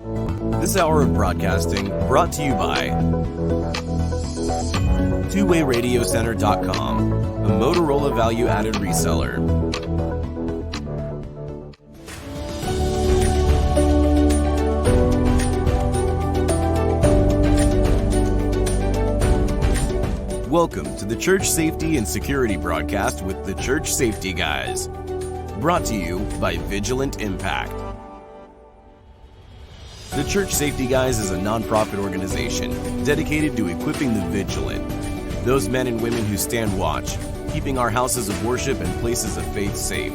This hour of broadcasting brought to you by TwoWayRadioCenter.com, a Motorola value-added reseller. Welcome to the Church Safety and Security broadcast with the Church Safety Guys. Brought to you by Vigilant Impact. The Church Safety Guys is a nonprofit organization dedicated to equipping the vigilant, those men and women who stand watch, keeping our houses of worship and places of faith safe.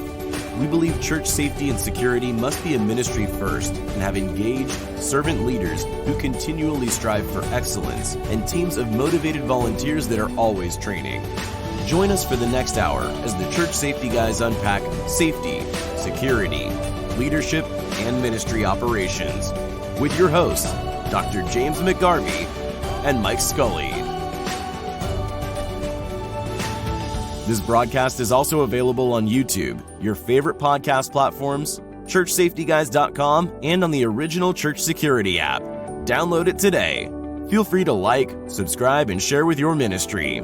We believe church safety and security must be a ministry first and have engaged, servant leaders who continually strive for excellence and teams of motivated volunteers that are always training. Join us for the next hour as the Church Safety Guys unpack safety, security, leadership, and ministry operations with your hosts, Dr. James McGarvey and Mike Scully. This broadcast is also available on YouTube, your favorite podcast platforms, churchsafetyguys.com, and on the original Church Security app. Download it today. Feel free to like, subscribe, and share with your ministry.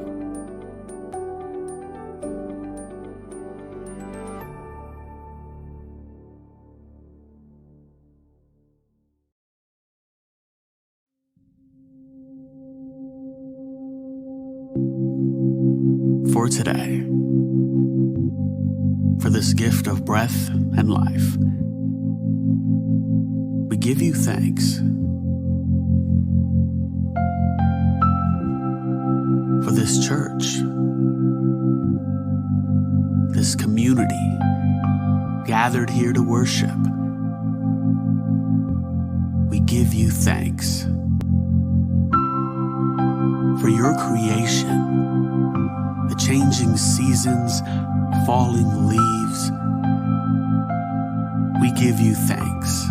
For today, for this gift of breath and life, we give you thanks. For this church, this community gathered here to worship, we give you thanks. For your creation, the changing seasons, falling leaves, we give you thanks.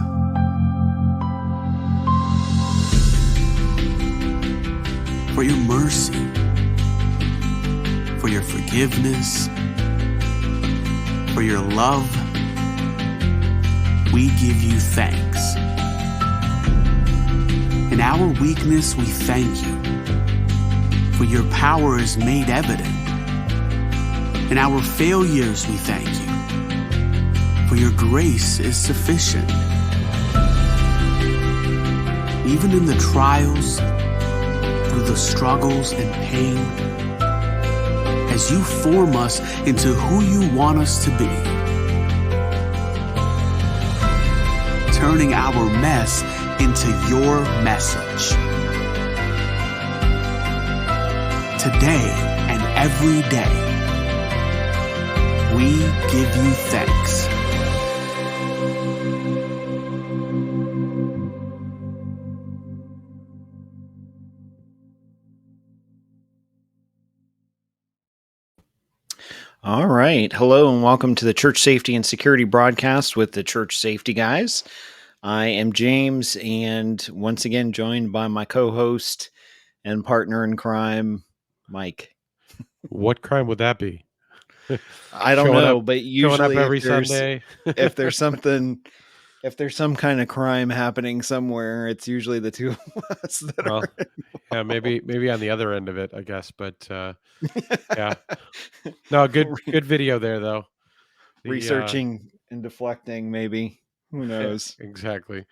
For your mercy, for your forgiveness, for your love, we give you thanks. In our weakness, we thank you, for your power is made evident. In our failures, we thank you, for your grace is sufficient. Even in the trials, through the struggles and pain, as you form us into who you want us to be, turning our mess into your message. Today and every day, we give you thanks. All right. Hello and welcome to the Church Safety and Security broadcast with the Church Safety Guys. I am James, and once again joined by my co-host and partner in crime, Mike. What crime would that be? I don't know, but usually showing up every Sunday. if there's some kind of crime happening somewhere, it's usually the two of us that are. Yeah, maybe on the other end of it, I guess. But yeah, no, good video there though. Researching and deflecting, maybe. Who knows? Yeah, exactly.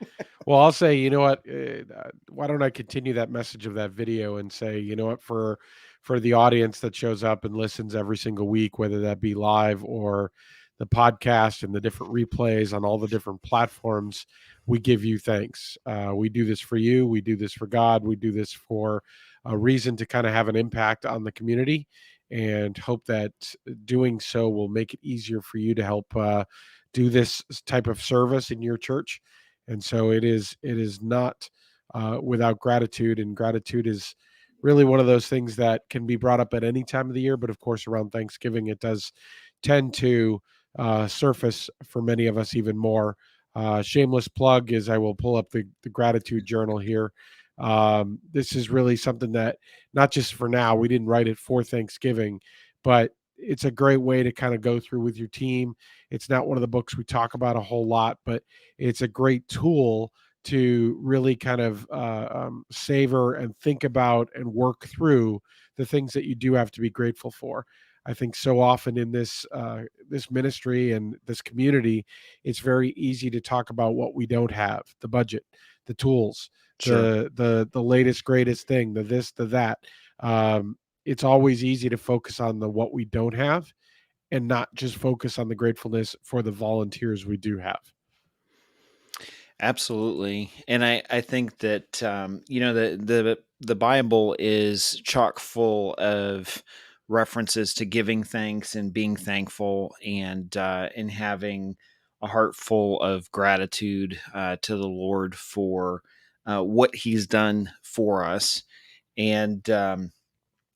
Well, I'll say, you know what? Why don't I continue that message of that video and say, you know what, for the audience that shows up and listens every single week, whether that be live or the podcast and the different replays on all the different platforms, we give you thanks. We do this for you. We do this for God. We do this for a reason to kind of have an impact on the community, and hope that doing so will make it easier for you to help do this type of service in your church. And so it is not without gratitude, and gratitude is really one of those things that can be brought up at any time of the year, but of course around Thanksgiving it does tend to surface for many of us even more. Shameless plug is I will pull up the gratitude journal here. This is really something that not just for now, we didn't write it for Thanksgiving, but it's a great way to kind of go through with your team. It's not one of the books we talk about a whole lot, but it's a great tool to really kind of savor and think about and work through the things that you do have to be grateful for. I think so often in this ministry and this community, it's very easy to talk about what we don't have: the budget, the tools, Sure. the latest greatest thing, the this, the that. It's always easy to focus on the what we don't have and not just focus on the gratefulness for the volunteers we do have. Absolutely. And I think that, the Bible is chock full of references to giving thanks and being thankful, and having a heart full of gratitude to the Lord for what he's done for us. And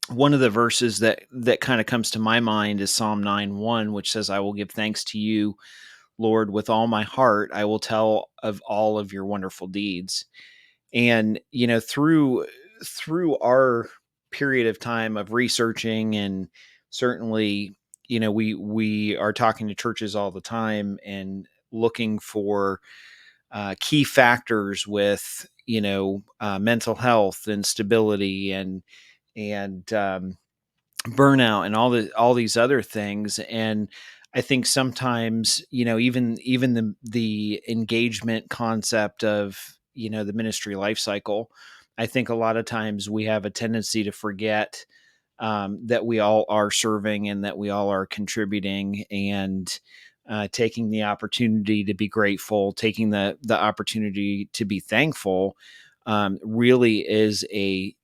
one of the verses that kind of comes to my mind is Psalm 9:1, which says, "I will give thanks to you, Lord, with all my heart. I will tell of all of your wonderful deeds." And through our period of time of researching, and certainly, we are talking to churches all the time and looking for key factors with mental health and stability, and burnout and all these other things. And I think sometimes, even the engagement concept of the ministry life cycle, I think a lot of times we have a tendency to forget that we all are serving and that we all are contributing, and taking the opportunity to be grateful, taking the opportunity to be thankful, really is a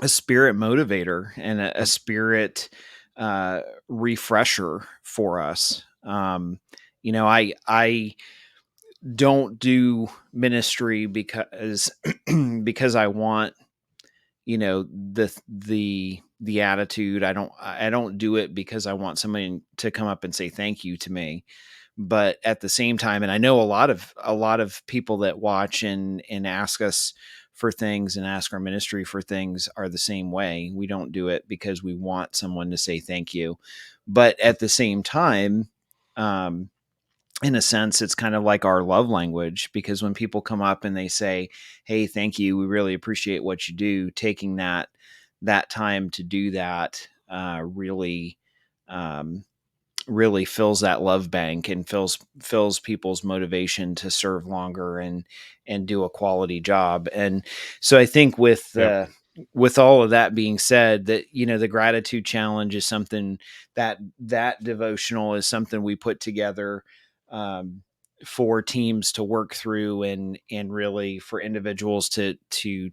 spirit motivator and a Yep. spirit refresher for us. I don't do ministry because because I want the attitude. I don't do it because I want somebody to come up and say thank you to me. But at the same time, and I know a lot of people that watch and ask us for things and ask our ministry for things are the same way. We don't do it because we want someone to say thank you. But at the same time, um, in a sense, it's kind of like our love language, because when people come up and they say, "Hey, thank you, we really appreciate what you do," taking that time to do that really, um, really fills that love bank and fills people's motivation to serve longer and do a quality job. And so I think Yep. with all of that being said, that the gratitude challenge is something that devotional is something we put together um, for teams to work through, and really for individuals to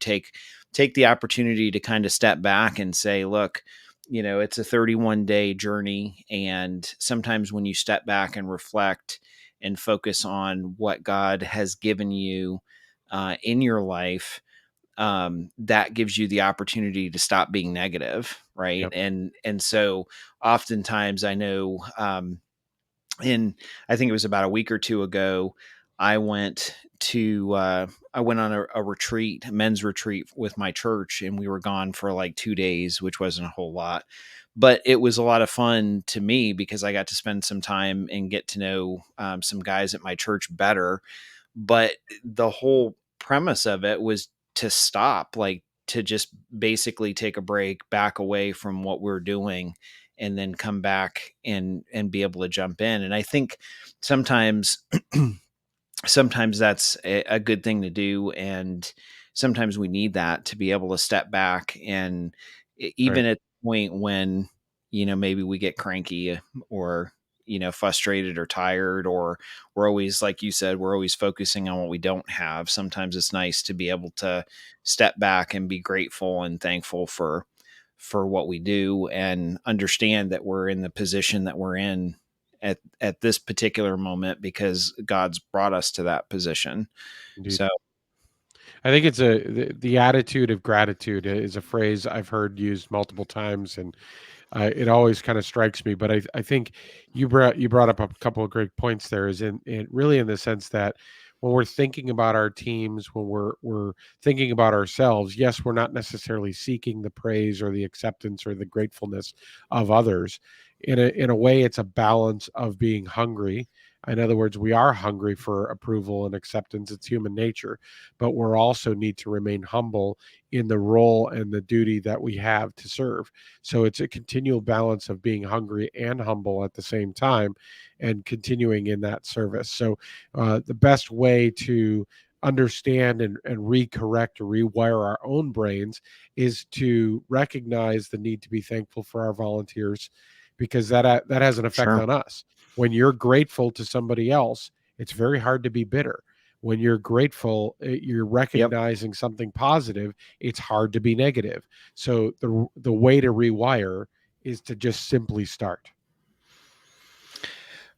take the opportunity to kind of step back and say, look, it's a 31-day journey. And sometimes when you step back and reflect and focus on what God has given you in your life, that gives you the opportunity to stop being negative. Right. Yep. And so oftentimes I know, and I think it was about a week or two ago, I went I went on a retreat, a men's retreat with my church, and we were gone for like 2 days, which wasn't a whole lot, but it was a lot of fun to me because I got to spend some time and get to know some guys at my church better. But the whole premise of it was to stop, like to just basically take a break, back away from what we're doing, and then come back and be able to jump in. And I think sometimes sometimes that's a good thing to do, and sometimes we need that to be able to step back. And Right. even at the point when maybe we get cranky, or frustrated or tired, or we're always, like you said, we're always focusing on what we don't have. Sometimes it's nice to be able to step back and be grateful and thankful for what we do, and understand that we're in the position that we're in at this particular moment because God's brought us to that position. Indeed. So I think it's the attitude of gratitude is a phrase I've heard used multiple times, and it always kind of strikes me. But I think you brought up a couple of great points there. Is in really in the sense that when we're thinking about our teams, when we're thinking about ourselves, yes, we're not necessarily seeking the praise or the acceptance or the gratefulness of others. In a way, it's a balance of being hungry In other words, we are hungry for approval and acceptance. It's human nature, but we're also need to remain humble in the role and the duty that we have to serve. So it's a continual balance of being hungry and humble at the same time and continuing in that service. So the best way to understand and recorrect or rewire our own brains is to recognize the need to be thankful for our volunteers, because that has an effect Sure. on us. When you're grateful to somebody else, it's very hard to be bitter. When you're grateful, you're Yep. recognizing something positive, it's hard to be negative. So the way to rewire is to just simply start.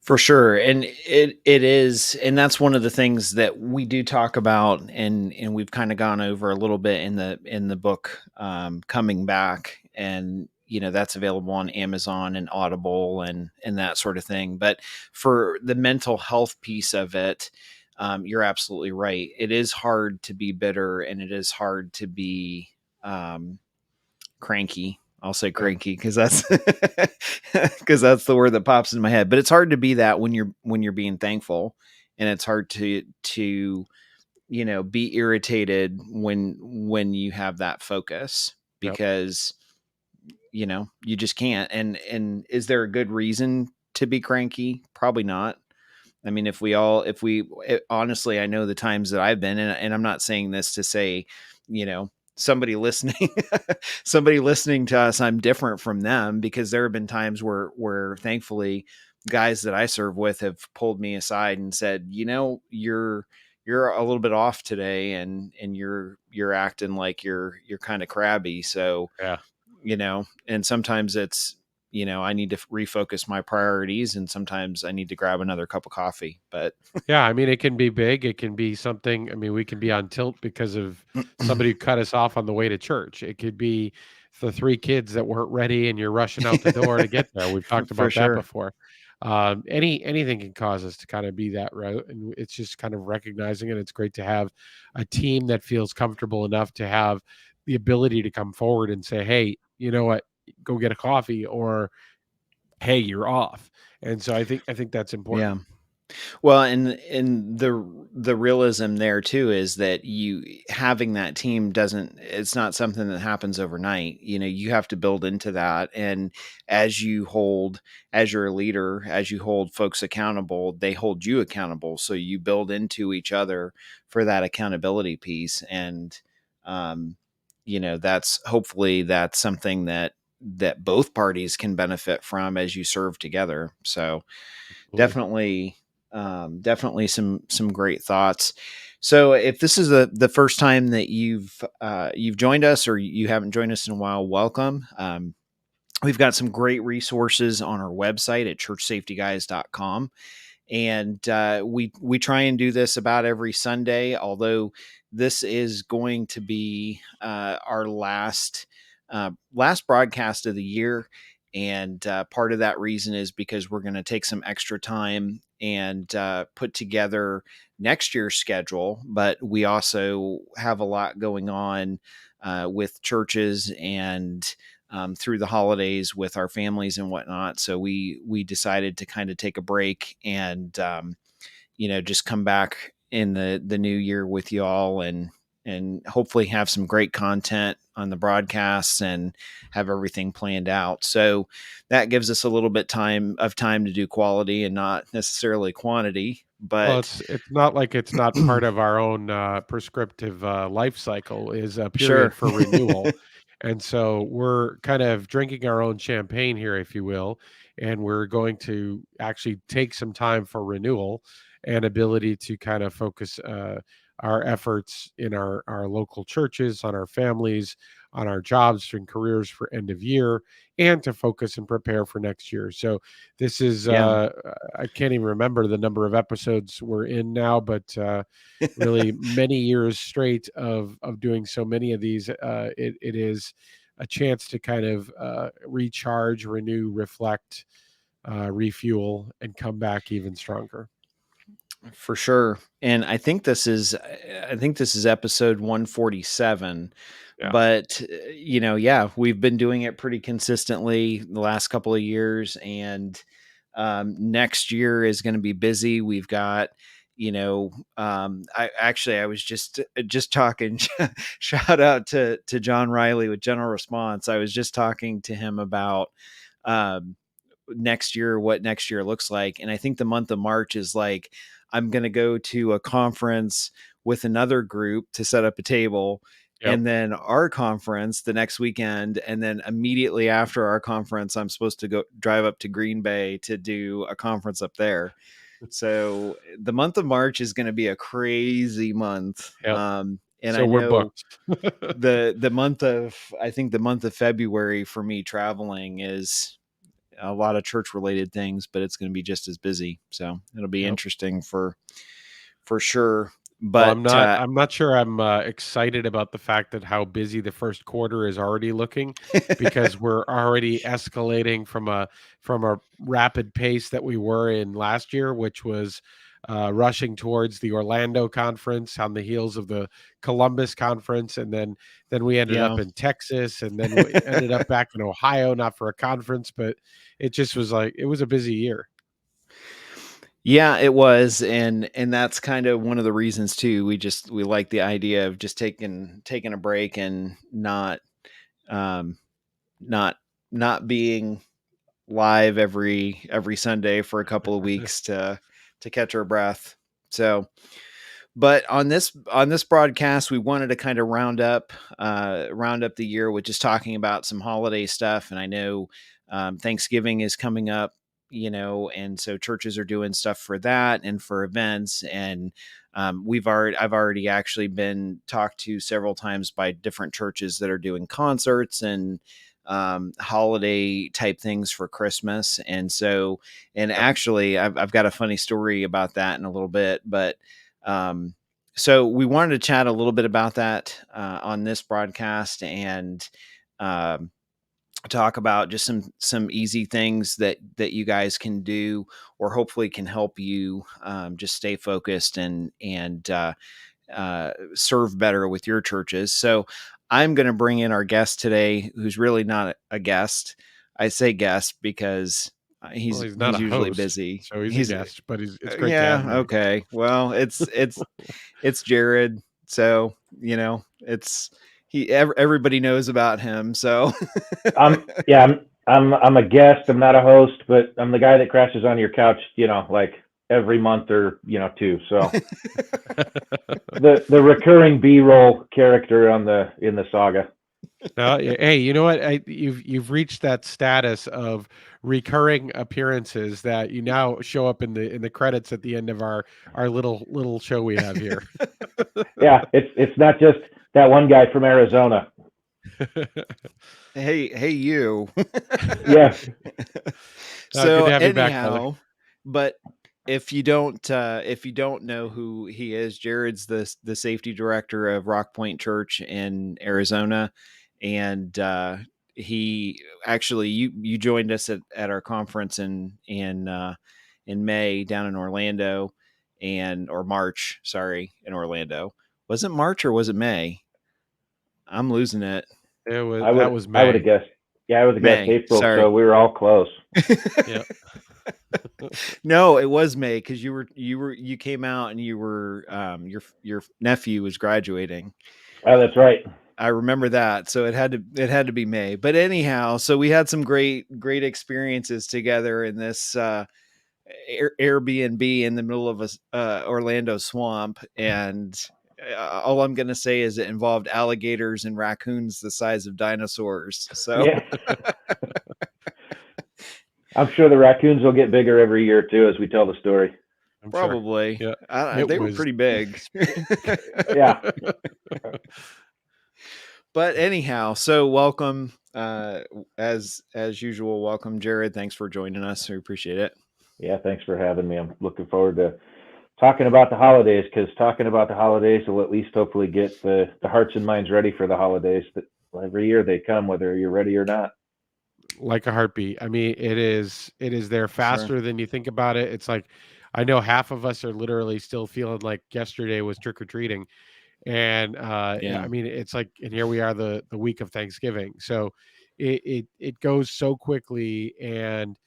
For sure. And it is, and that's one of the things that we do talk about, and we've kind of gone over a little bit in the book, Coming Back, and that's available on Amazon and Audible and that sort of thing. But for the mental health piece of it, you're absolutely right. It is hard to be bitter, and it is hard to be cranky. I'll say Yeah. cranky because that's because that's the word that pops in my head. But it's hard to be that when you're being thankful, and it's hard to be irritated when you have that focus, Yep. because you just can't. And is there a good reason to be cranky? Probably not. I mean, honestly, I know the times that I've been, and I'm not saying this to say, somebody listening, somebody listening to us, I'm different from them, because there have been times where thankfully guys that I serve with have pulled me aside and said, you're a little bit off today, and you're acting like you're kind of crabby. So, Yeah. and sometimes it's, I need to refocus my priorities, and sometimes I need to grab another cup of coffee. But Yeah, I mean, it can be big. It can be something. I mean, we can be on tilt because of somebody who cut us off on the way to church. It could be the three kids that weren't ready and you're rushing out the door to get there. We've talked for about that sure. before. Anything can cause us to kind of be that route, and it's just kind of recognizing it. It's great to have a team that feels comfortable enough to have the ability to come forward and say, "Hey, you know what? Go get a coffee," or "Hey, you're off." And so I think that's Yeah. important. Well, and the realism there too is that you having that team doesn't it's not something that happens overnight. You have to build into that, and as you're a leader, as you hold folks accountable, they hold you accountable. So you build into each other for that accountability piece, and that's something that both parties can benefit from as you serve together. So Absolutely. definitely, definitely some great thoughts. So if this is the first time that you've joined us, or you haven't joined us in a while, welcome. We've got some great resources on our website at churchsafetyguys.com, and we try and do this about every Sunday. Although this is going to be our last broadcast of the year, and part of that reason is because we're going to take some extra time and put together next year's schedule. But we also have a lot going on with churches and through the holidays with our families and whatnot. So we decided to kind of take a break and just come back in the new year with y'all, and hopefully have some great content on the broadcasts and have everything planned out. So that gives us a little bit time to do quality and not necessarily quantity. Well, But it's not like it's not part of our own, prescriptive, life cycle is a period sure. for renewal, and so we're kind of drinking our own champagne here, if you will, and we're going to actually take some time for renewal and ability to kind of focus, our efforts in our local churches, on our families, on our jobs and careers for end of year, and to focus and prepare for next year. So this is, Yeah. I can't even remember the number of episodes we're in now, but really many years straight of doing so many of these. It is a chance to kind of recharge, renew, reflect, refuel, and come back even stronger. For sure. And I think this is episode 147, Yeah. but yeah, we've been doing it pretty consistently the last couple of years, and Next year is going to be busy. We've got, I was just talking. Shout out to John Riley with General Response. I was just talking to him about next year, what next year looks like, and I think the month of March is like I'm going to go to a conference with another group to set up a table. Yep. And then our conference the next weekend. And then immediately after our conference, I'm supposed to go drive up to Green Bay to do a conference up there. So the month of March is going to be a crazy month. Yep. And So I we're know booked. the month of, I think the month of February for me traveling is a lot of church related things, but it's going to be just as busy. So it'll be Yep. interesting for sure. Well, But I'm not sure I'm excited about the fact that how busy the first quarter is already looking, because we're already escalating from a rapid pace that we were in last year, which was rushing towards the Orlando conference on the heels of the Columbus conference, and then we ended yeah. up in Texas, and then we ended up back in Ohio, not for a conference, but it just was like it was a busy year. Yeah, it was, and that's kind of one of the reasons too. We like the idea of just taking a break and um not not being live every Sunday for a couple of weeks to catch our breath. So, but on this broadcast, we wanted to kind of round up the year with just talking about some holiday stuff. And I know Thanksgiving is coming up, and so churches are doing stuff for that and for events. And I've already actually been talked to several times by different churches that are doing concerts and holiday type things for Christmas. And so, and Yep. actually, I've got a funny story about that in a little bit, but so we wanted to chat a little bit about that on this broadcast, and um, talk about just some easy things that you guys can do, or hopefully can help you just stay focused and serve better with your churches. So I'm going to bring in our guest today, who's really not a guest. I say guest because Well, he's he's not a usually host, busy. so he's a He's guest, but it's great to have yeah, him here. okay. Well, it's Jared. So, it's everybody knows about him. So, I'm a guest. I'm not a host, but I'm the guy that crashes on your couch, like every month or two. So the recurring B-roll character in the saga. Hey, you know what? You've reached that status of recurring appearances that you now show up in the credits at the end of our little show we have here. Yeah, it's not just that one guy from Arizona. hey, you. Yeah. Good So to have you back, brother. anyhow, but if you don't know who he is, Jared's the safety director of Rock Point Church in Arizona, and he actually you joined us at our conference in May down in Orlando, or March, sorry, in Orlando. Was it March or was it May? I'm losing it. That was I would have May. guessed. Yeah, I would have guessed May, April, sorry. so we were all close. Yeah. No, it was May, because you came out and you were your nephew was graduating. Oh, that's right. I remember that. So it had to be May. But anyhow, so we had some great experiences together in this Airbnb in the middle of a Orlando swamp, and all I'm going to say is it involved alligators and raccoons the size of dinosaurs. So Yeah. I'm sure the raccoons will get bigger every year too as we tell the story. I'm sure. probably, Yeah. they were pretty big. Yeah. But anyhow, so welcome, as usual, welcome, Jared. Thanks for joining us. We appreciate it. Yeah, thanks for having me. I'm looking forward to talking about the holidays, because talking about the holidays will at least hopefully get the hearts and minds ready for the holidays. That every year they come, whether you're ready or not. Like a heartbeat. I mean, it is there faster Sure. than you think about it. It's like I know half of us are literally still feeling like yesterday was trick or treating. And Yeah. I mean, it's like, and here we are the week of Thanksgiving. So it goes so quickly, and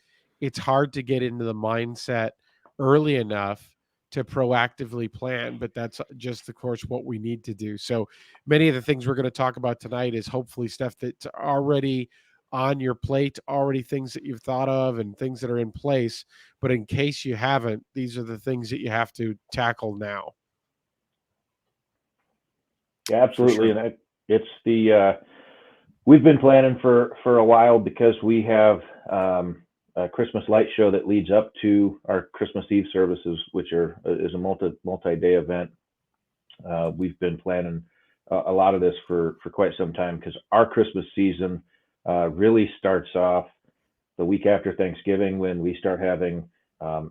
it's hard to get into the mindset early enough to proactively plan, but that's just, of course, what we need to do. So many of the things we're going to talk about tonight is hopefully stuff that's already on your plate, already things that you've thought of and things that are in place. But in case you haven't, these are the things that you have to tackle now. Yeah, absolutely. sure. And it's we've been planning for a while because we have a Christmas light show that leads up to our Christmas Eve services, which is a multi-day event. We've been planning a lot of this for quite some time because our Christmas season really starts off the week after Thanksgiving, when we start having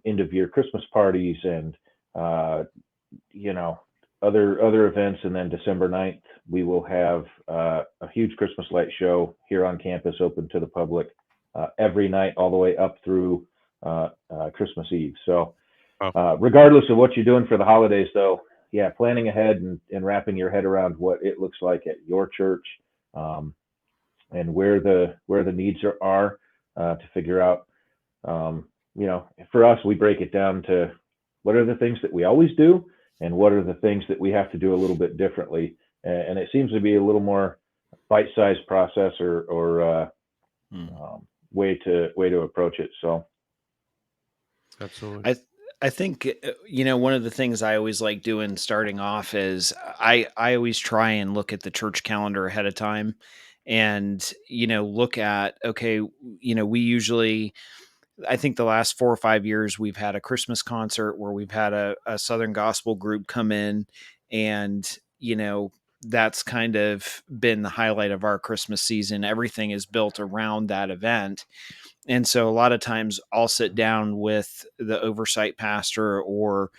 end of year Christmas parties and other events. And then December 9th, we will have a huge Christmas light show here on campus, open to the public every night, all the way up through Christmas Eve. So regardless of what you're doing for the holidays, though, yeah, planning ahead and wrapping your head around what it looks like at your church, and where the needs are to figure out. For us, we break it down to what are the things that we always do and what are the things that we have to do a little bit differently. And it seems to be a little more bite-sized process or way to approach it. So absolutely. I think, one of the things I always like doing starting off is I always try and look at the church calendar ahead of time and, look at, okay, we usually, I think the last 4 or 5 years, we've had a Christmas concert where we've had a Southern gospel group come in, and, that's kind of been the highlight of our Christmas season. Everything is built around that event. And so a lot of times I'll sit down with the oversight pastor or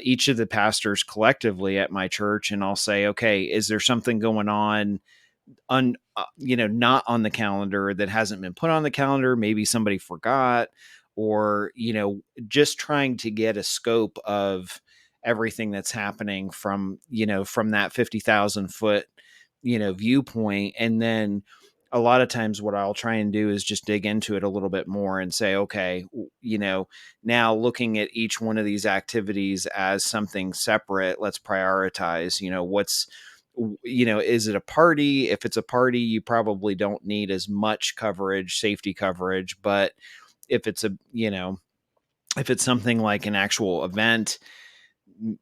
each of the pastors collectively at my church, and I'll say, okay, is there something going on not on the calendar that hasn't been put on the calendar? Maybe somebody forgot, or, just trying to get a scope of everything that's happening from that 50,000 foot, viewpoint. And then a lot of times what I'll try and do is just dig into it a little bit more and say, okay, now looking at each one of these activities as something separate, let's prioritize, is it a party? If it's a party, you probably don't need as much safety coverage. But if it's if it's something like an actual event,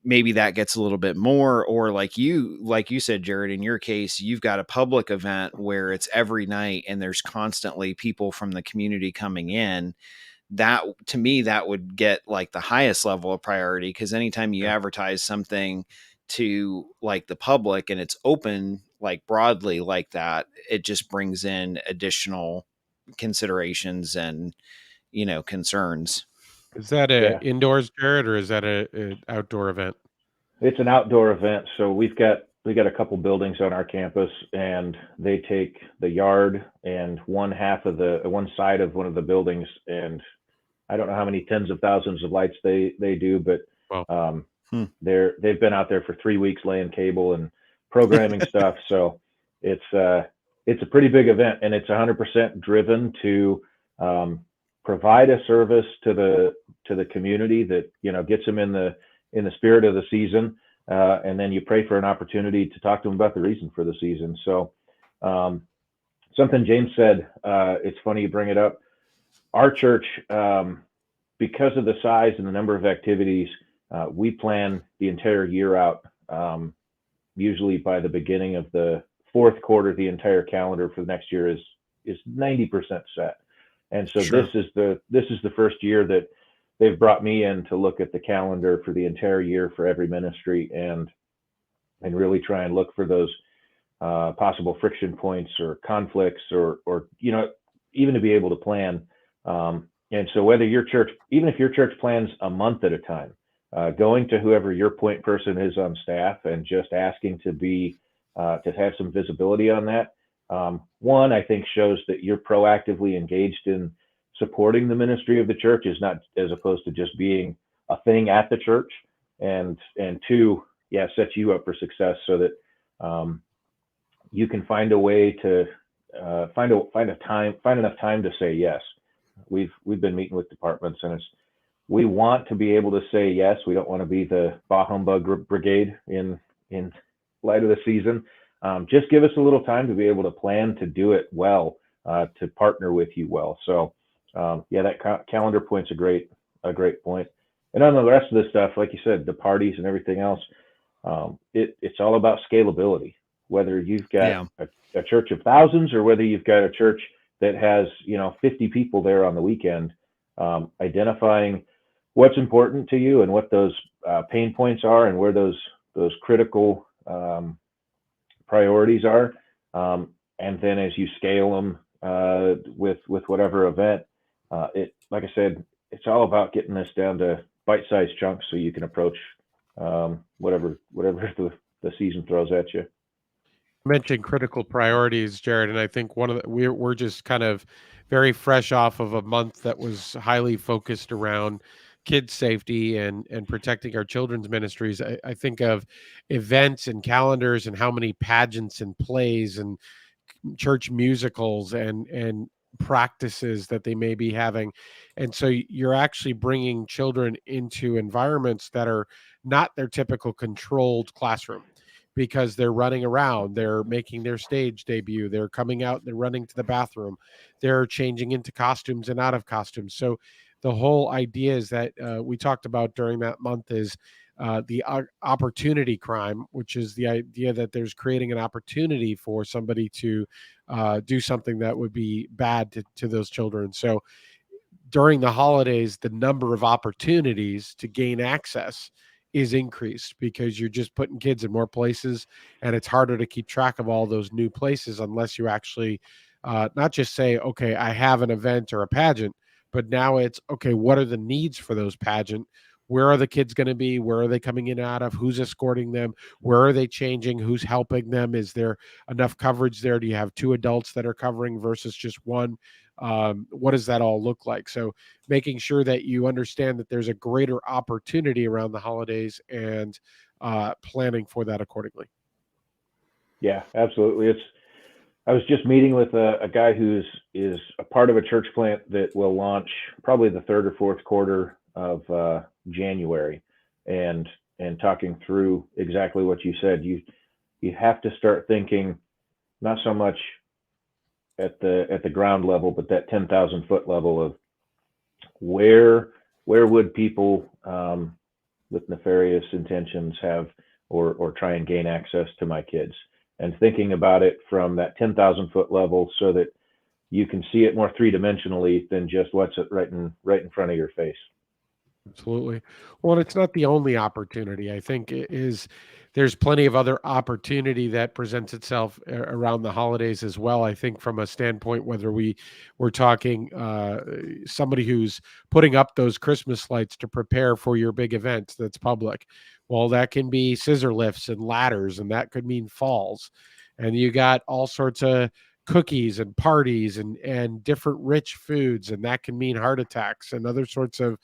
maybe that gets a little bit more. Or like you said, Jared, in your case, you've got a public event where it's every night and there's constantly people from the community coming in. That, to me, that would get like the highest level of priority, because anytime you advertise something to like the public and it's open like broadly like that, it just brings in additional considerations and concerns. Is that a yeah, indoors, Jared, or is that a outdoor event? it's an outdoor event. So we got a couple buildings on our campus, and they take the yard and one side of one of the buildings, and I don't know how many tens of thousands of lights they do, but Wow. they've been out there for 3 weeks laying cable and programming stuff. So it's a pretty big event, and it's 100% driven to provide a service to the community that gets them in the spirit of the season, and then you pray for an opportunity to talk to them about the reason for the season. So something James said, it's funny you bring it up. Our church, because of the size and the number of activities, we plan the entire year out. Usually by the beginning of the fourth quarter, the entire calendar for the next year is 90% set. And so Sure. this is the first year that they've brought me in to look at the calendar for the entire year for every ministry, and really try and look for those possible friction points or conflicts, or even to be able to plan. And so whether even if your church plans a month at a time, going to whoever your point person is on staff and just asking to have some visibility on that, one, I think shows that you're proactively engaged in supporting the ministry of the church, as opposed to just being a thing at the church. And two, sets you up for success, so that you can find a way to find enough time to say yes. we've been meeting with departments, and we want to be able to say yes. We don't want to be the bah humbug brigade in light of the season. Just give us a little time to be able to plan to do it well, to partner with you well. So yeah, that calendar point's a great point. And on the rest of the stuff, like you said, the parties and everything else, it's all about scalability. Whether you've got a church of thousands or whether you've got a church that has 50 people there on the weekend, identifying what's important to you and what those pain points are and where those critical priorities are, and then as you scale them with whatever event, like I said, it's all about getting this down to bite-sized chunks so you can approach whatever the season throws at you. You mentioned critical priorities, Jared, and I think one of the, we're just kind of very fresh off of a month that was highly focused around kids safety and protecting our children's ministries. I think of events and calendars and how many pageants and plays and church musicals and practices that they may be having, and so you're actually bringing children into environments that are not their typical controlled classroom, because they're running around, they're making their stage debut, they're coming out, they're running to the bathroom, they're changing into costumes and out of costumes. So the whole idea is that we talked about during that month is the opportunity crime, which is the idea that there's creating an opportunity for somebody to do something that would be bad to those children. So during the holidays, the number of opportunities to gain access is increased because you're just putting kids in more places, and it's harder to keep track of all those new places unless you actually not just say, okay, I have an event or a pageant, but now it's, okay, what are the needs for those pageant? Where are the kids going to be? Where are they coming in and out of? Who's escorting them? Where are they changing? Who's helping them? Is there enough coverage there? Do you have two adults that are covering versus just one? What does that all look like? So making sure that you understand that there's a greater opportunity around the holidays and planning for that accordingly. Yeah, absolutely. I was just meeting with a guy is a part of a church plant that will launch probably the third or fourth quarter of January, and talking through exactly what you said. You have to start thinking not so much at the ground level, but that 10,000-foot level of where would people with nefarious intentions have or try and gain access to my kids, and thinking about it from that 10,000-foot level so that you can see it more three-dimensionally than just what's right in front of your face. Absolutely. Well, it's not the only opportunity. I think it is there's plenty of other opportunity that presents itself around the holidays as well. I think from a standpoint, whether we're talking somebody who's putting up those Christmas lights to prepare for your big event that's public. Well, that can be scissor lifts and ladders, and that could mean falls. And you got all sorts of cookies and parties and different rich foods, and that can mean heart attacks and other sorts of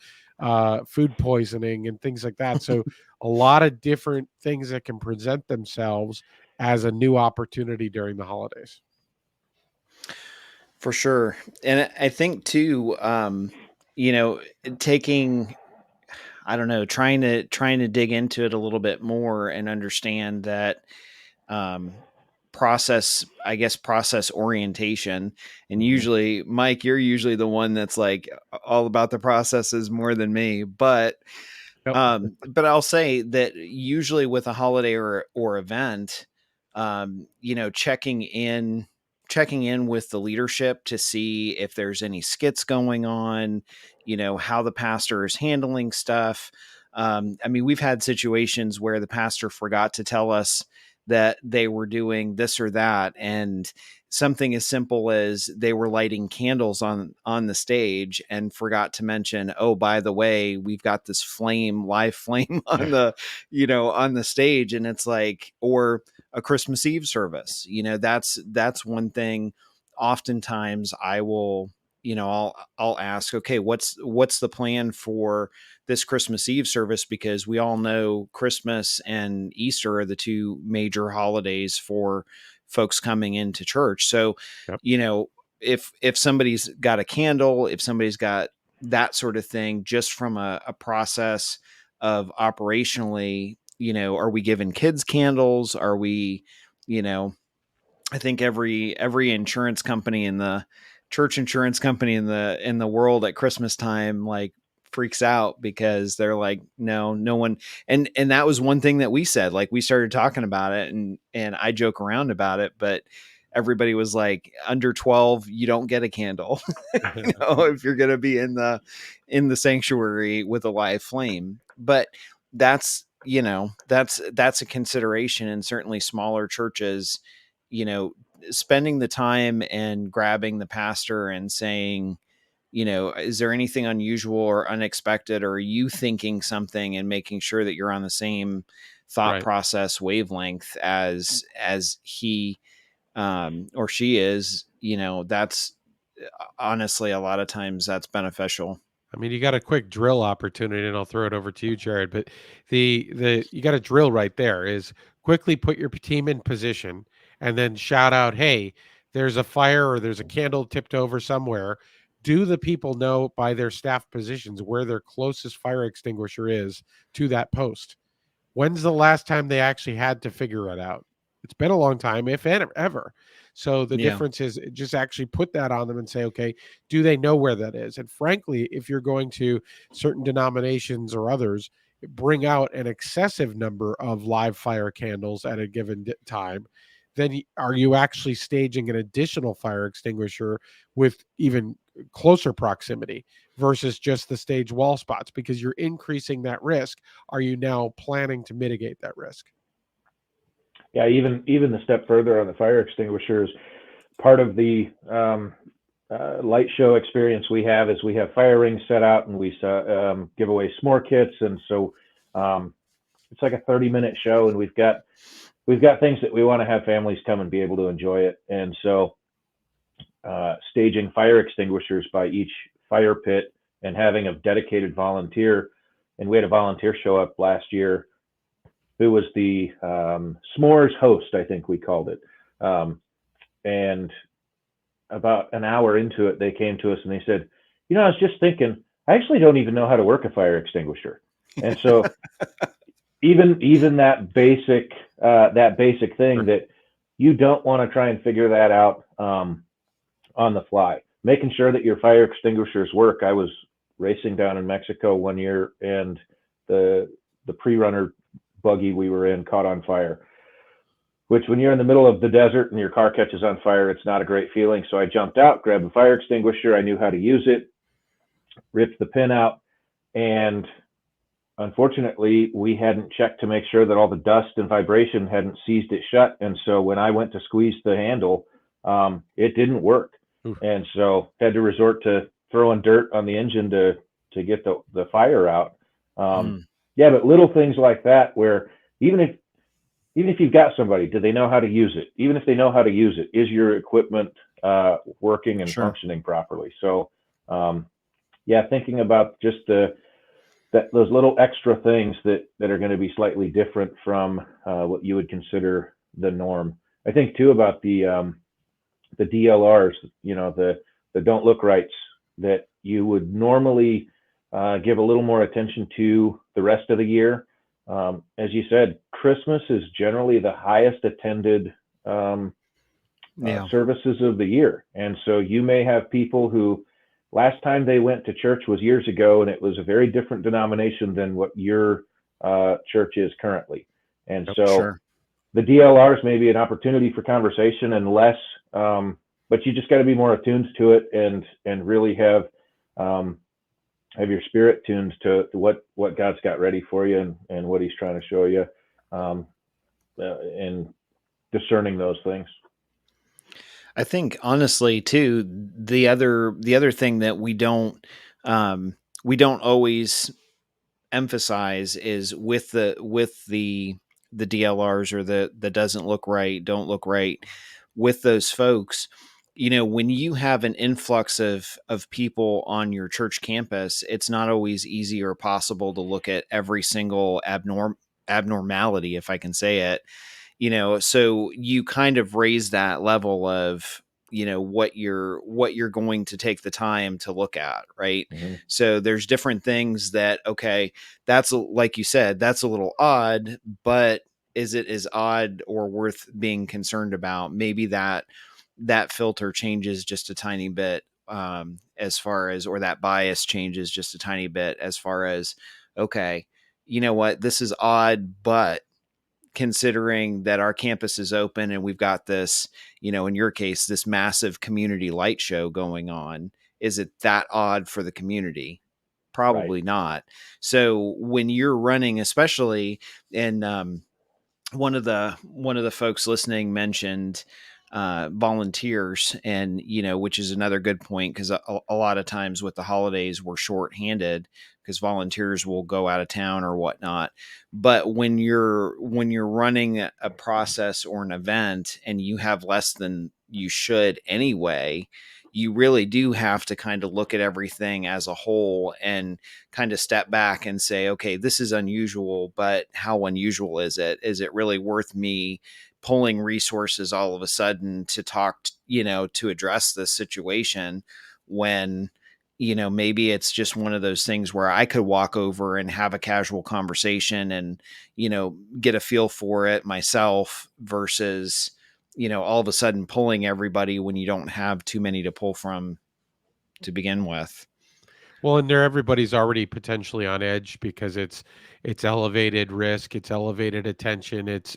food poisoning and things like that. So a lot of different things that can present themselves as a new opportunity during the holidays. For sure. And I think too, taking, I don't know, trying to dig into it a little bit more and understand that process orientation. And usually, Mike, you're usually the one that's like all about the processes more than me, but but I'll say that usually with a holiday or event, checking in with the leadership to see if there's any skits going on, how the pastor is handling stuff. I mean, we've had situations where the pastor forgot to tell us that they were doing this or that, and something as simple as they were lighting candles on the stage and forgot to mention, oh, by the way, we've got this live flame on the on the stage. And it's like, or a Christmas Eve service, that's one thing. Oftentimes I will, I'll ask, okay, what's the plan for this Christmas Eve service? Because we all know Christmas and Easter are the two major holidays for folks coming into church. So, Yep. if somebody's got a candle, if somebody's got that sort of thing, just from a process of operationally, are we giving kids candles? Are we, I think every insurance company in the church insurance company in the world at Christmas time, like, freaks out because they're like, no one. And that was one thing that we said, like, we started talking about it, and I joke around about it, but everybody was like, under 12, you don't get a candle, if you're going to be in the sanctuary with a live flame. But that's, that's a consideration. And certainly smaller churches, spending the time and grabbing the pastor and saying, is there anything unusual or unexpected, or are you thinking something, and making sure that you're on the same thought Right. process wavelength as he or she is, that's honestly, a lot of times that's beneficial. I mean, you got a quick drill opportunity, and I'll throw it over to you, Jared. But the you got a drill right there is quickly put your team in position and then shout out, "Hey, there's a fire or there's a candle tipped over somewhere." Do the people know by their staff positions where their closest fire extinguisher is to that post? When's the last time they actually had to figure it out? It's been a long time, if ever. So the Yeah. difference is just actually put that on them and say, okay, do they know where that is? And frankly, if you're going to certain denominations or others, bring out an excessive number of live fire candles at a given time, then are you actually staging an additional fire extinguisher with even closer proximity versus just the stage wall spots? Because you're increasing that risk. Are you now planning to mitigate that risk? Yeah, even the step further on the fire extinguishers, part of the light show experience we have is we have fire rings set out, and we give away s'more kits, and so it's like a 30-minute show, and we've got things that we want to have families come and be able to enjoy it, and so staging fire extinguishers by each fire pit and having a dedicated volunteer. And we had a volunteer show up last year who was the s'mores host, I think we called it. And about an hour into it, they came to us and they said, I was just thinking, I actually don't even know how to work a fire extinguisher. And so even that basic thing that you don't want to try and figure that out on the fly, making sure that your fire extinguishers work. I was racing down in Mexico one year, and the pre-runner buggy we were in caught on fire, which when you're in the middle of the desert and your car catches on fire, it's not a great feeling. So I jumped out, grabbed a fire extinguisher. I knew how to use it, ripped the pin out, and unfortunately we hadn't checked to make sure that all the dust and vibration hadn't seized it shut. And so when I went to squeeze the handle, it didn't work. Oof. And so had to resort to throwing dirt on the engine to get the fire out. Yeah, but little things like that, where even if you've got somebody, do they know how to use it? Even if they know how to use it, is your equipment working and functioning properly? So, yeah, thinking about just those little extra things that are going to be slightly different from what you would consider the norm. I think too about the DLRs, the don't look rights that you would normally give a little more attention to the rest of the year. As you said, Christmas is generally the highest attended services of the year. And so you may have people who last time they went to church was years ago, and it was a very different denomination than what your church is currently. And so the DLRs may be an opportunity for conversation and less, but you just got to be more attuned to it and really have your spirit tuned to what God's got ready for you and what he's trying to show you, and discerning those things. I think honestly too, the other thing that we don't always emphasize is with the DLRs, or the doesn't look right, don't look right, with those folks, when you have an influx of people on your church campus, it's not always easy or possible to look at every single abnormality, if I can say it, so you kind of raise that level of what you're going to take the time to look at, right? Mm-hmm. So there's different things that, okay, like you said, that's a little odd, but is it as odd or worth being concerned about? Maybe that filter changes just a tiny bit, as far as, or that bias changes just a tiny bit as far as, okay, you know what, this is odd, but considering that our campus is open and we've got this, in your case, this massive community light show going on, is it that odd for the community? Right. Probably not. So when you're running, especially, and one of the folks listening mentioned volunteers, and which is another good point, because a lot of times with the holidays we're shorthanded because volunteers will go out of town or whatnot. But when you're running a process or an event and you have less than you should anyway, you really do have to kind of look at everything as a whole and kind of step back and say, okay, this is unusual, but how unusual is it? Is it really worth me pulling resources all of a sudden to talk, to address this situation, when, maybe it's just one of those things where I could walk over and have a casual conversation and, get a feel for it myself versus, all of a sudden pulling everybody when you don't have too many to pull from to begin with. Well, and there everybody's already potentially on edge because it's elevated risk, it's elevated attention, it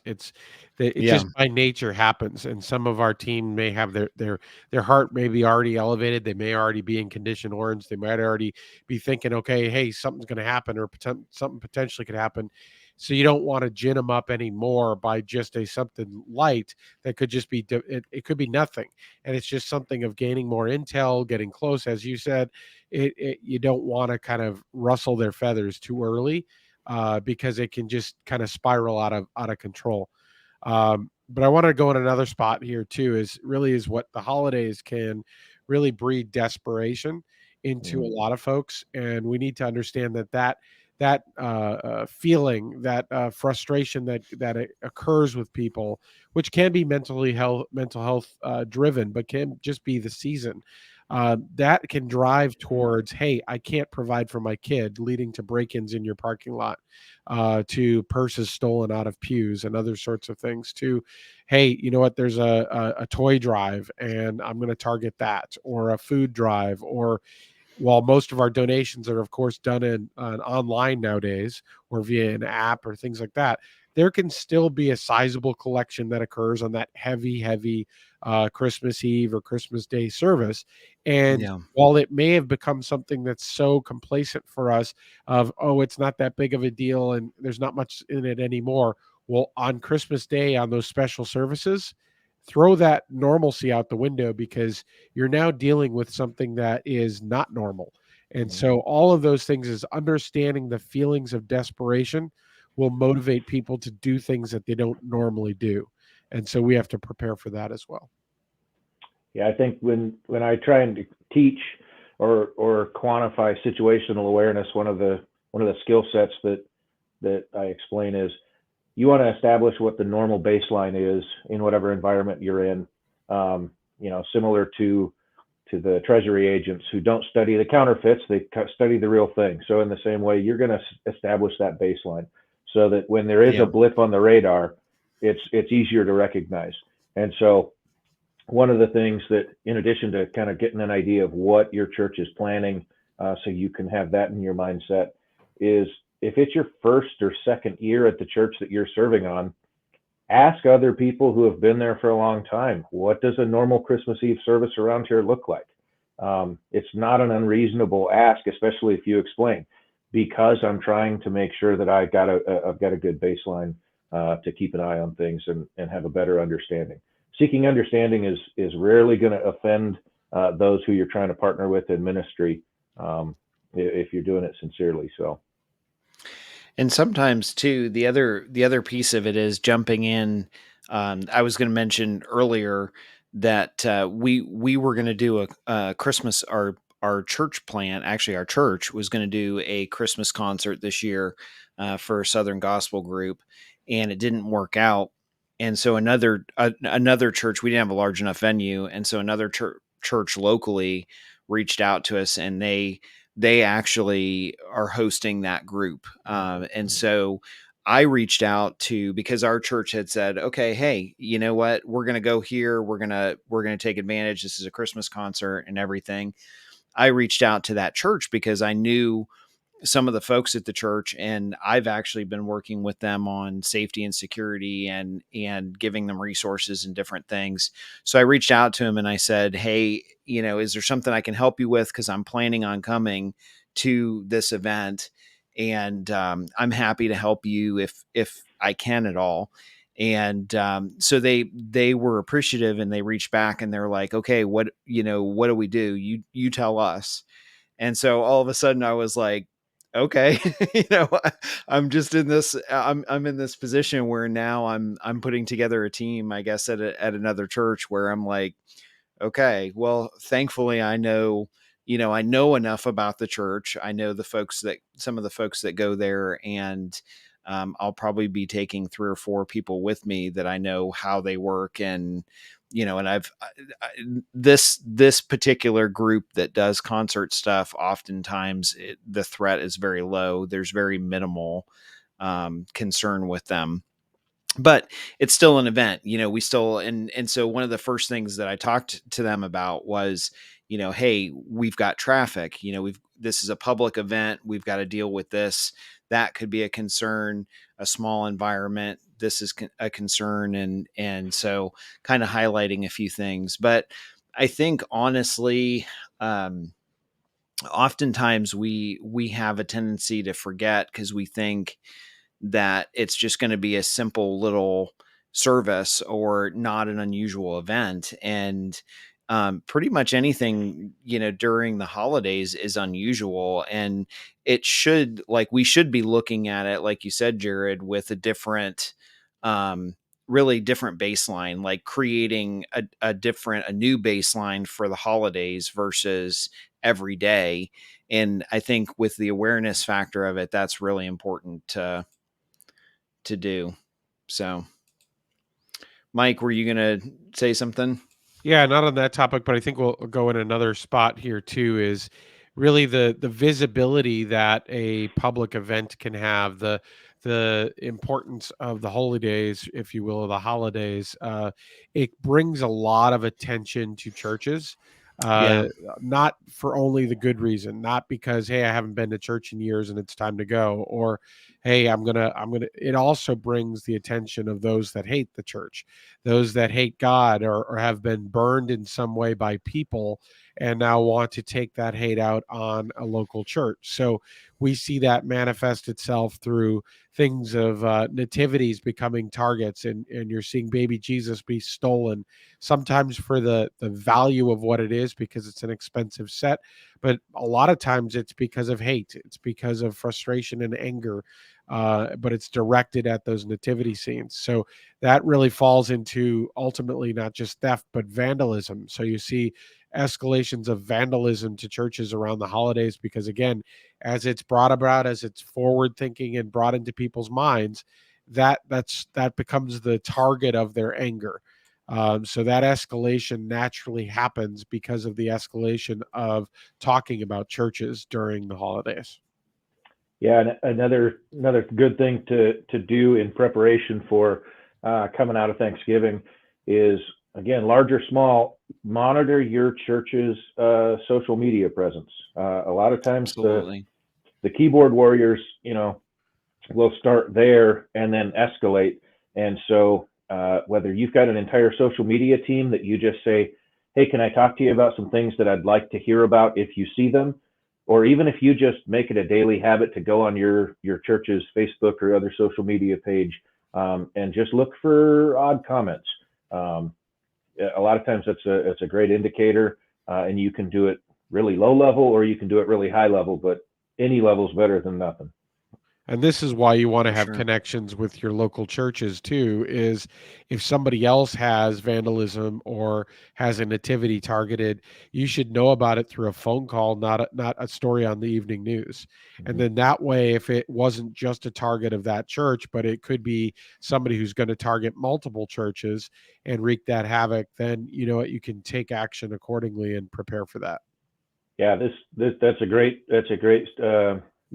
Yeah. just by nature happens. And some of our team may have their heart may be already elevated, they may already be in condition orange, they might already be thinking, okay, hey, something's going to happen, or something potentially could happen. So you don't want to gin them up anymore by just a something light that could just be it could be nothing, and it's just something of gaining more intel, getting close, as you said. You don't want to kind of rustle their feathers too early, because it can just kind of spiral out of control. But I want to go in another spot here too. Is what the holidays can really breed desperation into a Mm-hmm. lot of folks, and we need to understand that feeling, that frustration that occurs with people, which can be mental health driven, but can just be the season. That can drive towards, hey, I can't provide for my kid, leading to break-ins in your parking lot, to purses stolen out of pews and other sorts of things. To, hey, you know what? There's a toy drive, and I'm going to target that, or a food drive, or while most of our donations are, of course, done in online nowadays or via an app or things like that, there can still be a sizable collection that occurs on that heavy Christmas Eve or Christmas Day service. And Yeah. while it may have become something that's so complacent for us, of, oh, it's not that big of a deal and there's not much in it anymore. Well, on Christmas Day, on those special services, throw that normalcy out the window, because you're now dealing with something that is not normal. And Mm-hmm. so all of those things, is understanding the feelings of desperation, will motivate people to do things that they don't normally do. And so we have to prepare for that as well. Yeah, I think when I try and teach or quantify situational awareness, one of the skill sets that I explain is, you want to establish what the normal baseline is in whatever environment you're in. Similar to the treasury agents who don't study the counterfeits, they study the real thing. So in the same way, you're going to establish that baseline so that when there is a Yeah. blip on the radar, it's easier to recognize. And so one of the things that, in addition to kind of getting an idea of what your church is planning, so you can have that in your mindset, is if it's your first or second year at the church that you're serving on, ask other people who have been there for a long time, what does a normal Christmas Eve service around here look like? It's not an unreasonable ask, especially if you explain, because I'm trying to make sure that I've got a good baseline to keep an eye on things and have a better understanding. Seeking understanding is rarely going to offend those who you're trying to partner with in ministry, if you're doing it sincerely. So. And sometimes too, the other piece of it is jumping in. I was going to mention earlier that we were going to do a Christmas, our church plant. Actually, our church was going to do a Christmas concert this year for Southern Gospel Group, and it didn't work out. And so another church, we didn't have a large enough venue, and so another church locally reached out to us, and they actually are hosting that group. And so I reached out to, because our church had said, okay, hey, you know what, we're going to go here, we're going to take advantage, this is a Christmas concert and everything. I reached out to that church because I knew some of the folks at the church, and I've actually been working with them on safety and security and giving them resources and different things. So I reached out to him and I said, hey, is there something I can help you with? Because I'm planning on coming to this event, and I'm happy to help you if I can at all. And so they were appreciative, and they reached back and they're like, okay, what do we do? You tell us. And so all of a sudden I was like, okay, I'm just in this, I'm in this position where now I'm putting together a team, I guess, at another church, where I'm like, okay, well, thankfully I know enough about the church. I know some of the folks that go there, and I'll probably be taking 3 or 4 people with me that I know how they work. And, and this particular group that does concert stuff, oftentimes the threat is very low. There's very minimal concern with them, but it's still an event. We still, and so one of the first things that I talked to them about was, hey, we've got traffic, this is a public event, we've got to deal with this. That could be a concern. A small environment, this is a concern. And so kind of highlighting a few things. But I think honestly, oftentimes we have a tendency to forget, because we think that it's just going to be a simple little service or not an unusual event. And pretty much anything, during the holidays is unusual. And we should be looking at it, like you said, Jared, with a different, really different baseline, like creating a new baseline for the holidays versus every day. And I think with the awareness factor of it, that's really important to do. So, Mike, were you going to say something? Yeah, not on that topic, but I think we'll go in another spot here too, is really the visibility that a public event can have, the importance of the holy days, if you will, or the holidays. It brings a lot of attention to churches. Yeah. Not for only the good reason, not because, hey, I haven't been to church in years and it's time to go, or hey, I'm gonna. It also brings the attention of those that hate the church, those that hate God, or have been burned in some way by people, and now want to take that hate out on a local church. So we see that manifest itself through things of nativities becoming targets, and you're seeing baby Jesus be stolen, sometimes for the value of what it is, because it's an expensive set, but a lot of times it's because of hate, it's because of frustration and anger, but it's directed at those nativity scenes. So that really falls into ultimately not just theft, but vandalism. So you see escalations of vandalism to churches around the holidays, because again, as it's brought about, as it's forward thinking and brought into people's minds, that becomes the target of their anger. So that escalation naturally happens because of the escalation of talking about churches during the holidays. Yeah, and another good thing to do in preparation for coming out of Thanksgiving is, again, large or small, monitor your church's social media presence. A lot of times Absolutely. the keyboard warriors, will start there and then escalate. And so whether you've got an entire social media team that you just say, hey, can I talk to you about some things that I'd like to hear about if you see them? Or even if you just make it a daily habit to go on your church's Facebook or other social media page and just look for odd comments. A lot of times it's a great indicator, and you can do it really low level or you can do it really high level, but any level is better than nothing. And this is why you want to For have sure. connections with your local churches too, is if somebody else has vandalism or has a nativity targeted, you should know about it through a phone call, not a story on the evening news. And Mhm. then that way, if it wasn't just a target of that church, but it could be somebody who's going to target multiple churches and wreak that havoc, then you know what, you can take action accordingly and prepare for that. Yeah, this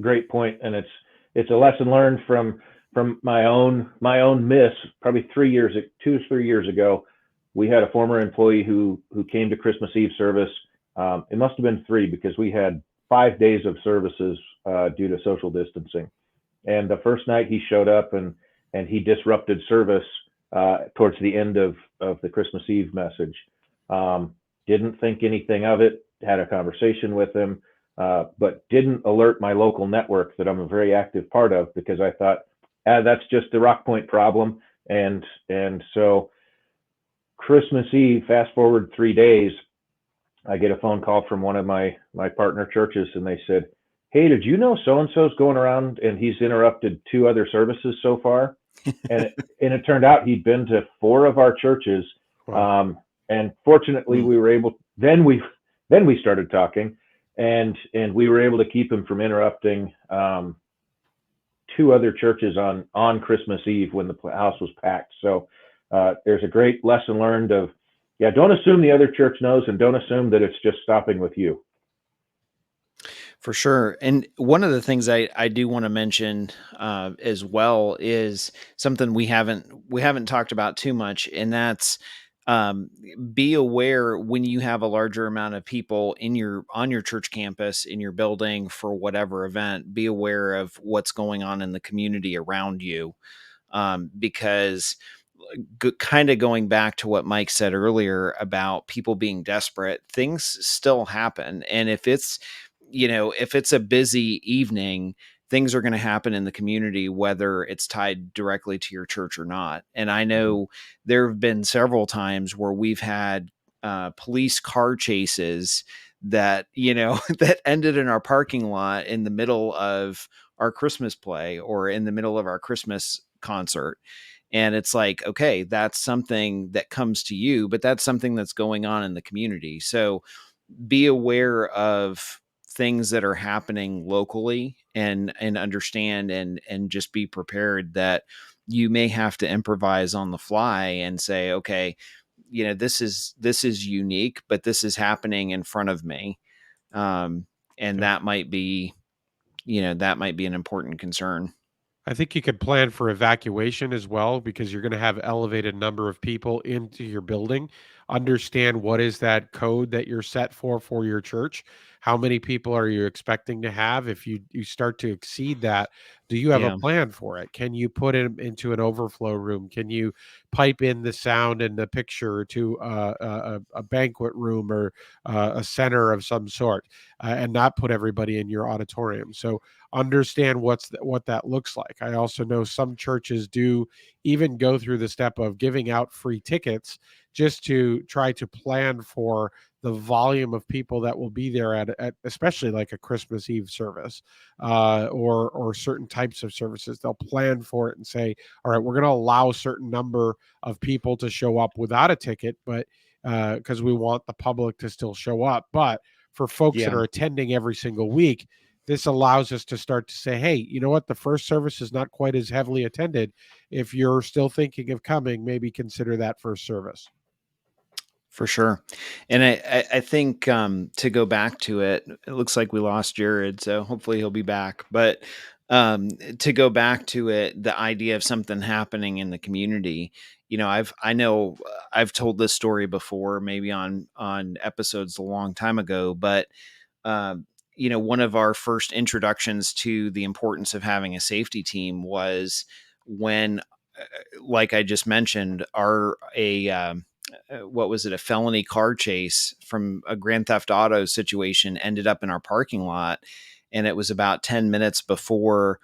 great point, and it's a lesson learned from my own miss. Probably 2 or 3 years ago, we had a former employee who came to Christmas Eve service. It must have been three because we had 5 days of services due to social distancing. And the first night he showed up and he disrupted service towards the end of the Christmas Eve message. Didn't think anything of it. Had a conversation with him, but didn't alert my local network that I'm a very active part of because I thought, that's just a Rock Point problem. And so Christmas Eve, fast forward 3 days, I get a phone call from one of my partner churches, and they said, "Hey, did you know so and so's going around and he's interrupted 2 other services so far?" And it turned out he'd been to 4 of our churches, Wow. and fortunately Mm. we were able. Then we started talking, and we were able to keep him from interrupting 2 other churches on Christmas Eve when the house was packed. So there's a great lesson learned of, yeah, don't assume the other church knows, and don't assume that it's just stopping with you. For sure. And one of the things I do want to mention as well is something we haven't talked about too much, and that's um, be aware when you have a larger amount of people in your on your church campus in your building for whatever event. Be aware of what's going on in the community around you, because kind of going back to what Mike said earlier about people being desperate, things still happen. And if it's a busy evening, things are going to happen in the community, whether it's tied directly to your church or not. And I Mhm. know there have been several times where we've had police car chases that, that ended in our parking lot in the middle of our Christmas play or in the middle of our Christmas concert. And it's like, okay, that's something that comes to you, but that's something that's going on in the community. So be aware of things that are happening locally and understand and just be prepared that you may have to improvise on the fly and say, okay, this is unique, but this is happening in front of me. Um, and Yeah. that might be an important concern. I think you could plan for evacuation as well because you're going to have elevated number of people into your building. Understand what is that code that you're set for your church? How many people are you expecting to have? If you start to exceed that, do you have a Yeah, plan for it? Can you put it into an overflow room? Can you pipe in the sound and the picture to a banquet room or a center of some sort, and not put everybody in your auditorium? So understand what that looks like. I also know some churches do even go through the step of giving out free tickets just to try to plan for the volume of people that will be there at especially like a Christmas Eve service, or certain types of services. They'll plan for it and say, all right, we're going to allow a certain number of people to show up without a ticket, but because we want the public to still show up. But for folks that yeah. are attending every single week, this allows us to start to say, hey, you know what? The first service is not quite as heavily attended. If you're still thinking of coming, maybe consider that first service. For sure. And I think to go back to it, it looks like we lost Jared, so hopefully he'll be back. But to go back to it, the idea of something happening in the community, I've told this story before, maybe on episodes a long time ago, but one of our first introductions to the importance of having a safety team was when, like I just mentioned, what was it, a felony car chase from a Grand Theft Auto situation ended up in our parking lot. And it was about 10 minutes before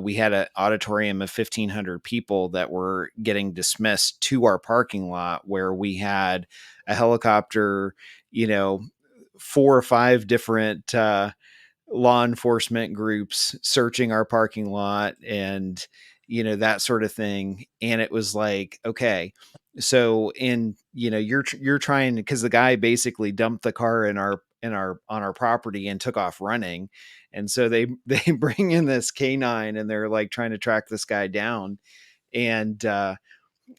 we had an auditorium of 1,500 people that were getting dismissed to our parking lot, where we had a helicopter, 4 or 5 different law enforcement groups searching our parking lot and, that sort of thing. And it was like, okay, so you're trying, because the guy basically dumped the car on our property and took off running. And so they bring in this canine and they're like trying to track this guy down. And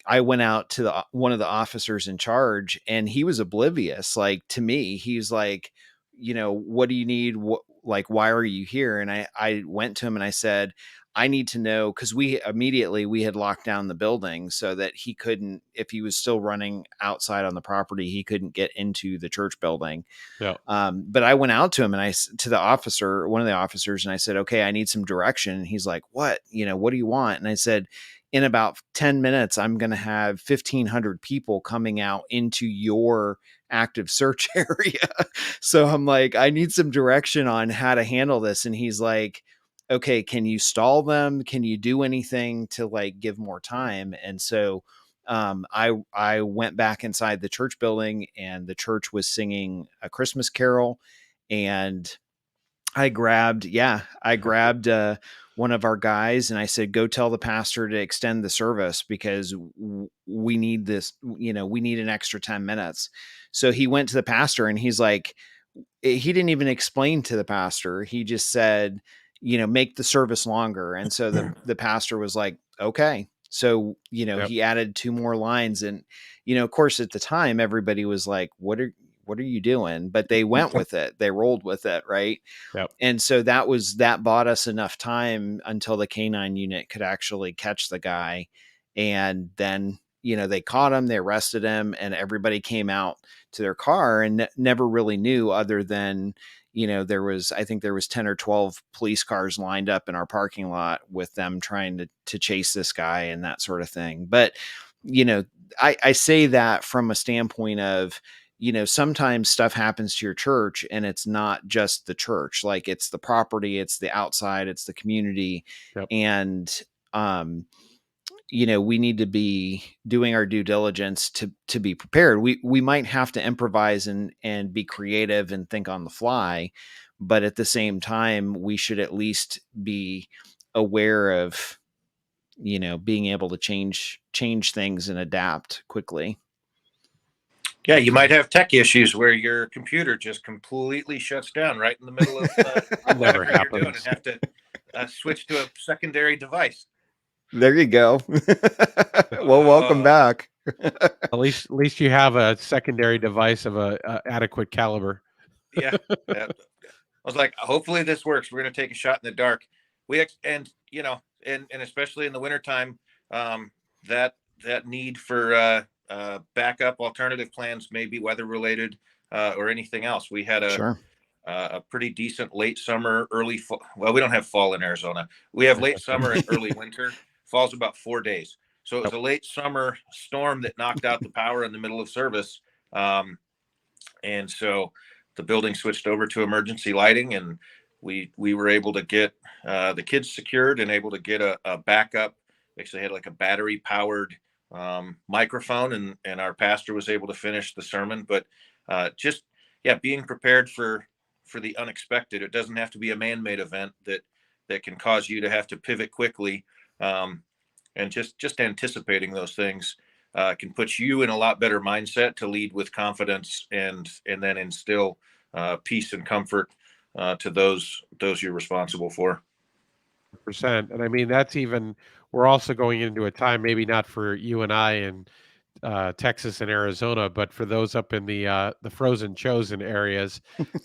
I went out to one of the officers in charge, and he was oblivious. Like, to me, he's like, what do you need? What, like, why are you here? And I went to him and I said, I need to know, because we had locked down the building so that he couldn't, if he was still running outside on the property, he couldn't get into the church building. Yeah. But I went out to him and to the officer, one of the officers, and I said, okay, I need some direction. And he's like, what do you want? And I said, in about 10 minutes, I'm going to have 1,500 people coming out into your active search area. So I'm like, I need some direction on how to handle this. And he's like, okay, can you stall them? Can you do anything to like give more time? And so I went back inside the church building, and the church was singing a Christmas carol, and I grabbed one of our guys and I said, go tell the pastor to extend the service because we need this, we need an extra 10 minutes. So he went to the pastor and he's like, he didn't even explain to the pastor. He just said, make the service longer. And so the pastor was like, okay. So, he added 2 more lines, and, of course at the time, everybody was like, what are you doing? But they went with it. They rolled with it. Right. Yep. And so that bought us enough time until the canine unit could actually catch the guy. And then, they caught him, they arrested him, and everybody came out to their car and never really knew, other than, I think there was 10 or 12 police cars lined up in our parking lot with them trying to chase this guy and that sort of thing. But, I say that from a standpoint of, sometimes stuff happens to your church and it's not just the church, like it's the property, it's the outside, it's the community. Yep. And, we need to be doing our due diligence to be prepared. We might have to improvise and be creative and think on the fly, but at the same time, we should at least be aware of, being able to change things and adapt quickly. Yeah, you might have tech issues where your computer just completely shuts down right in the middle of whatever you're doing, and have to switch to a secondary device. There you go. Well, welcome back. At least you have a secondary device of a adequate caliber. Yeah. I was like, hopefully this works. We're going to take a shot in the dark. And especially in the wintertime, that need for backup alternative plans may be weather related or anything else. We had a pretty decent late summer, early fall. Well, we don't have fall in Arizona. We have late summer and early winter. Fall's about 4 days. So it was a late summer storm that knocked out the power in the middle of service. And so the building switched over to emergency lighting, and we were able to get the kids secured and able to get a backup. We actually had like a battery powered microphone, and our pastor was able to finish the sermon. But being prepared for the unexpected. It doesn't have to be a man-made event that can cause you to have to pivot quickly. And just anticipating those things can put you in a lot better mindset to lead with confidence and then instill peace and comfort to those you're responsible for. %. And I mean, we're also going into a time, maybe not for you and I in Texas and Arizona, but for those up in the frozen chosen areas,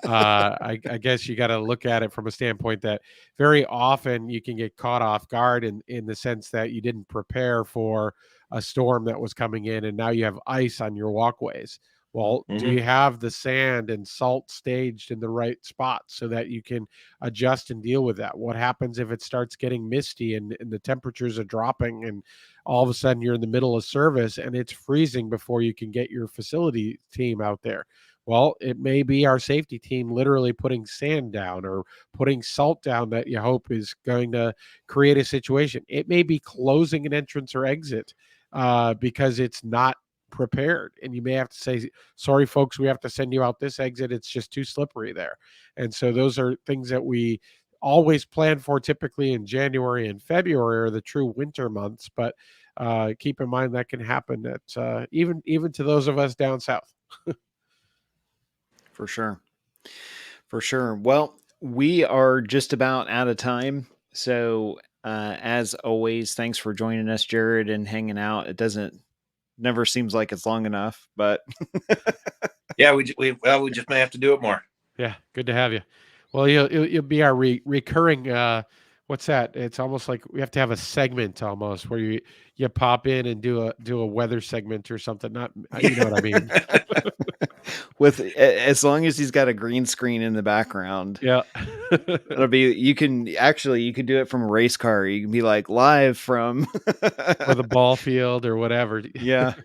I guess you got to look at it from a standpoint that very often you can get caught off guard in the sense that you didn't prepare for a storm that was coming in, and now you have ice on your walkways. Well, do you have the sand and salt staged in the right spot so that you can adjust and deal with that? What happens if it starts getting misty and the temperatures are dropping, and all of a sudden you're in the middle of service and it's freezing before you can get your facility team out there? Well, it may be our safety team literally putting sand down or putting salt down that you hope is going to create a situation. It may be closing an entrance or exit because it's not prepared. And you may have to say, sorry, folks, we have to send you out this exit. It's just too slippery there. And so those are things that we always plan for. Typically in January and February are the true winter months, but keep in mind that can happen at even to those of us down south. For sure. For sure. Well, we are just about out of time. So, as always, thanks for joining us, Jared, and hanging out. It never seems like it's long enough, but Yeah, we just may have to do it more. Yeah, good to have you. Well, you'll be our recurring. What's that? It's almost like we have to have a segment almost where you pop in and do a weather segment or something. Not you know what I mean? with as long as he's got a green screen in the background, Yeah. it'll be. You can do it from a race car. You can be like live from Or the ball field or whatever. Yeah.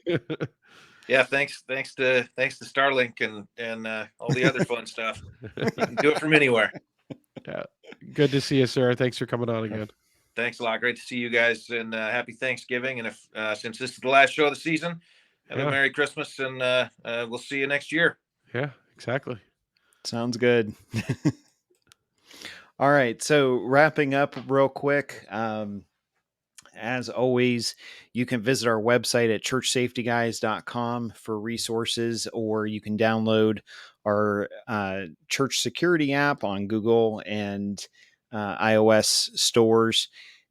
Yeah, thanks to Starlink and all the other fun stuff. You can do it from anywhere. Yeah. Good to see you, sir. Thanks for coming on again. Thanks a lot. Great to see you guys, and happy Thanksgiving. And if since this is the last show of the season, have a Merry Christmas, and we'll see you next year. Yeah, exactly. Sounds good. All right. So wrapping up real quick. As always, you can visit our website at churchsafetyguys.com for resources, or you can download our church security app on Google and iOS stores.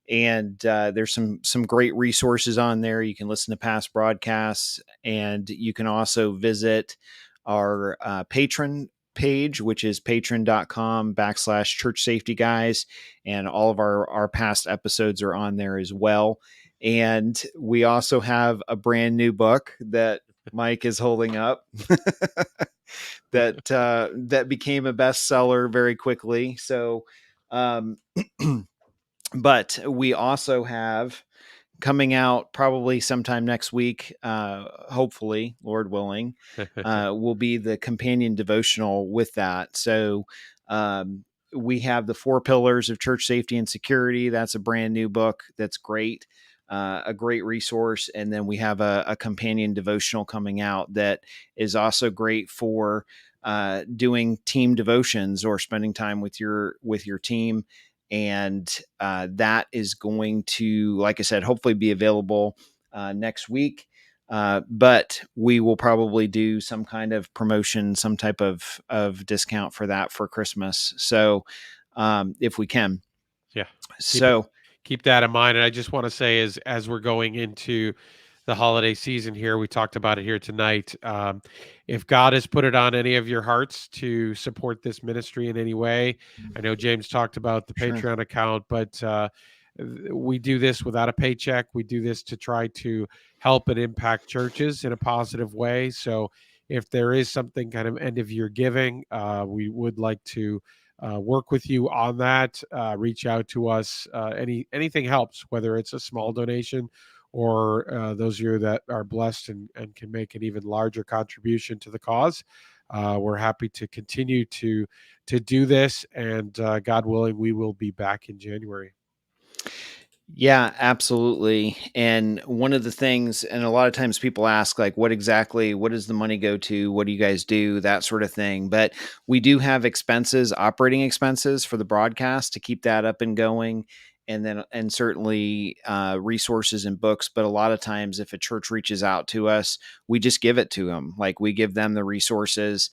And there's some great resources on there. You can listen to past broadcasts, and you can also visit our patron page, which is patron.com/church safety guys. And all of our past episodes are on there as well. And we also have a brand new book that Mike is holding up that became a bestseller very quickly. So, but we also have coming out probably sometime next week, hopefully, Lord willing, will be the companion devotional with that. So we have the 4 pillars of church safety and security. That's a brand new book. That's great. A great resource. And then we have a companion devotional coming out that is also great for doing team devotions or spending time with your team. And that is going to, like I said, hopefully be available next week. But we will probably do some kind of promotion, some type of discount for that for Christmas. So if we can. Yeah. Keep that in mind. And I just want to say, as we're going into the holiday season here, we talked about it here tonight. If God has put it on any of your hearts to support this ministry in any way, I know James talked about the Patreon account, but we do this without a paycheck. We do this to try to help and impact churches in a positive way. So if there is something kind of end of year giving, we would like to work with you on that. Reach out to us. Anything helps, whether it's a small donation or those of you that are blessed and can make an even larger contribution to the cause. We're happy to continue to do this, and God willing, we will be back in January. Yeah, absolutely. And one of the things, and a lot of times people ask, like, what does the money go to? What do you guys do? That sort of thing. But we do have operating expenses for the broadcast to keep that up and going. And certainly resources and books. But a lot of times if a church reaches out to us, we just give it to them. Like, we give them the resources.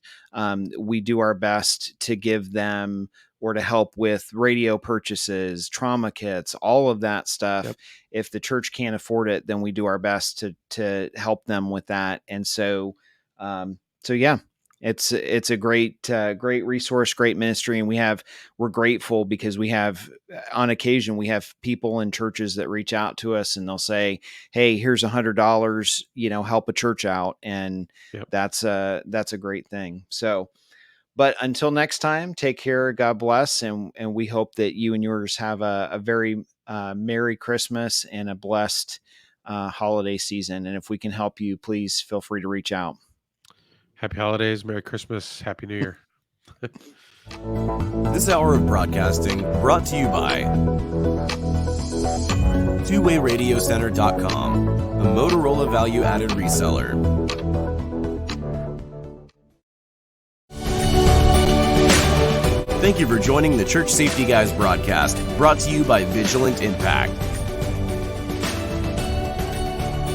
We do our best to give them or to help with radio purchases, trauma kits, all of that stuff. Yep. If the church can't afford it, then we do our best to help them with that. And so yeah, it's a great resource, great ministry. And we're grateful because on occasion, we have people in churches that reach out to us and they'll say, hey, here's $100, help a church out. And yep. That's a great thing. So, but until next time, take care. God bless. And we hope that you and yours have a very Merry Christmas and a blessed holiday season. And if we can help you, please feel free to reach out. Happy holidays, Merry Christmas, Happy New Year. This hour of broadcasting brought to you by TwoWayRadioCenter.com, a Motorola value-added reseller. Thank you for joining the Church Safety Guys broadcast, brought to you by Vigilant Impact.